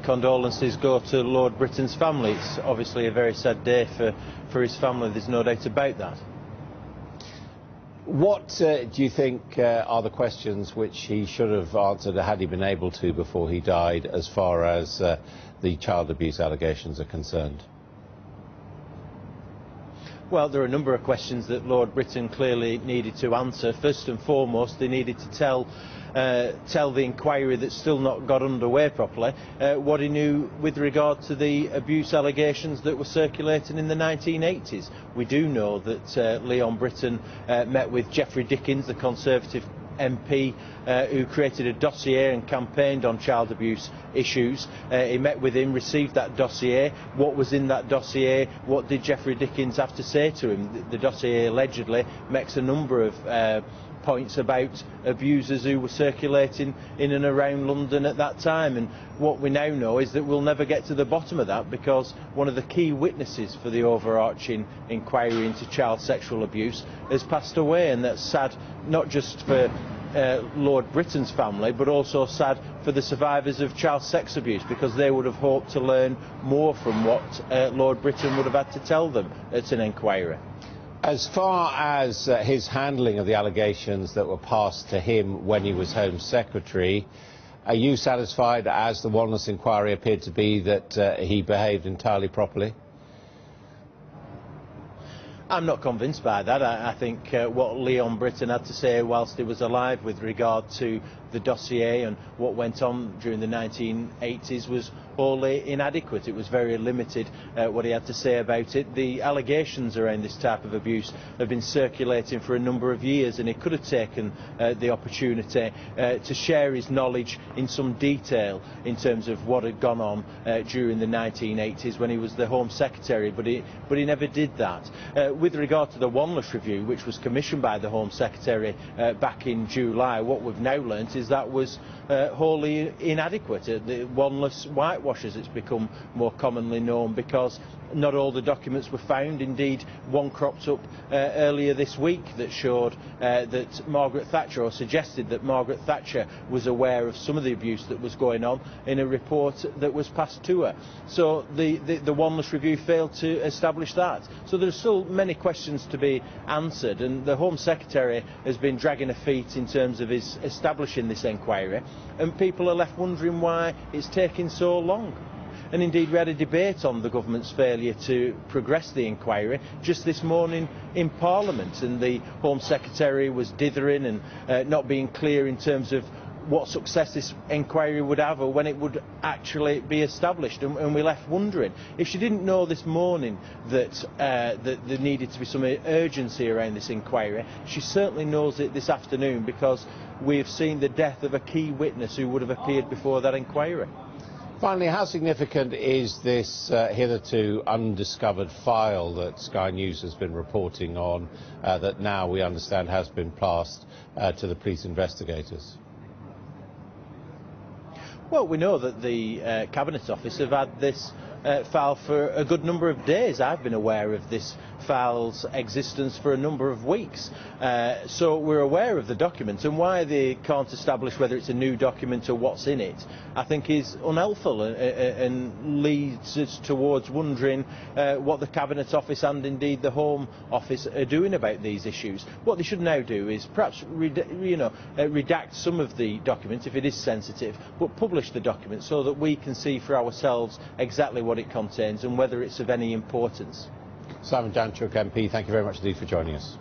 condolences go to Lord Brittan's family. It's obviously a very sad day for his family, there's no doubt about that. What do you think are the questions which he should have answered had he been able to before he died, as far as the child abuse allegations are concerned? Well, there are a number of questions that Lord Brittan clearly needed to answer. First and foremost, they needed to tell the inquiry that's still not got underway properly what he knew with regard to the abuse allegations that were circulating in the 1980s. We do know that Leon Brittan met with Geoffrey Dickens, the Conservative MP, who created a dossier and campaigned on child abuse issues. He met with him, received that dossier. What was in that dossier? What did Geoffrey Dickens have to say to him? The dossier allegedly makes a number of points about abusers who were circulating in and around London at that time, and what we now know is that we'll never get to the bottom of that, because one of the key witnesses for the overarching inquiry into child sexual abuse has passed away, and that's sad not just for Lord Brittan's family, but also sad for the survivors of child sex abuse, because they would have hoped to learn more from what Lord Brittan would have had to tell them at an inquiry. As far as his handling of the allegations that were passed to him when he was Home Secretary, are you satisfied, as the Wanless inquiry appeared to be, that he behaved entirely properly? I'm not convinced by that. I think what Leon Brittan had to say whilst he was alive with regard to the dossier and what went on during the 1980s was wholly inadequate. It was very limited what he had to say about it. The allegations around this type of abuse have been circulating for a number of years, and he could have taken the opportunity to share his knowledge in some detail in terms of what had gone on during the 1980s when he was the Home Secretary, but he never did that. With regard to the Wanless review, which was commissioned by the Home Secretary back in July, what we've now learnt is that was wholly inadequate. The Wanless whitewash, as it's become more commonly known, because not all the documents were found. Indeed, one cropped up earlier this week that showed that Margaret Thatcher, or suggested that Margaret Thatcher was aware of some of the abuse that was going on in a report that was passed to her. So the Wanless review failed to establish that. So there's still many questions to be answered, and the Home Secretary has been dragging her feet in terms of his establishing this inquiry, and people are left wondering why it's taking so long. And indeed, we had a debate on the government's failure to progress the inquiry just this morning in Parliament, and the Home Secretary was dithering and not being clear in terms of what success this inquiry would have or when it would actually be established, and we're left wondering. If she didn't know this morning that there needed to be some urgency around this inquiry, she certainly knows it this afternoon, because we've seen the death of a key witness who would have appeared before that inquiry. Finally, how significant is this hitherto undiscovered file that Sky News has been reporting on, that now we understand has been passed to the police investigators? Well, we know that the Cabinet Office have had this file for a good number of days. I've been aware of this file's existence for a number of weeks. So we're aware of the document, and why they can't establish whether it's a new document or what's in it, I think is unhelpful and leads us towards wondering what the Cabinet Office and indeed the Home Office are doing about these issues. What they should now do is perhaps redact some of the document if it is sensitive, but publish the document so that we can see for ourselves exactly what it contains and whether it's of any importance. Simon Danczuk, MP, thank you very much indeed for joining us.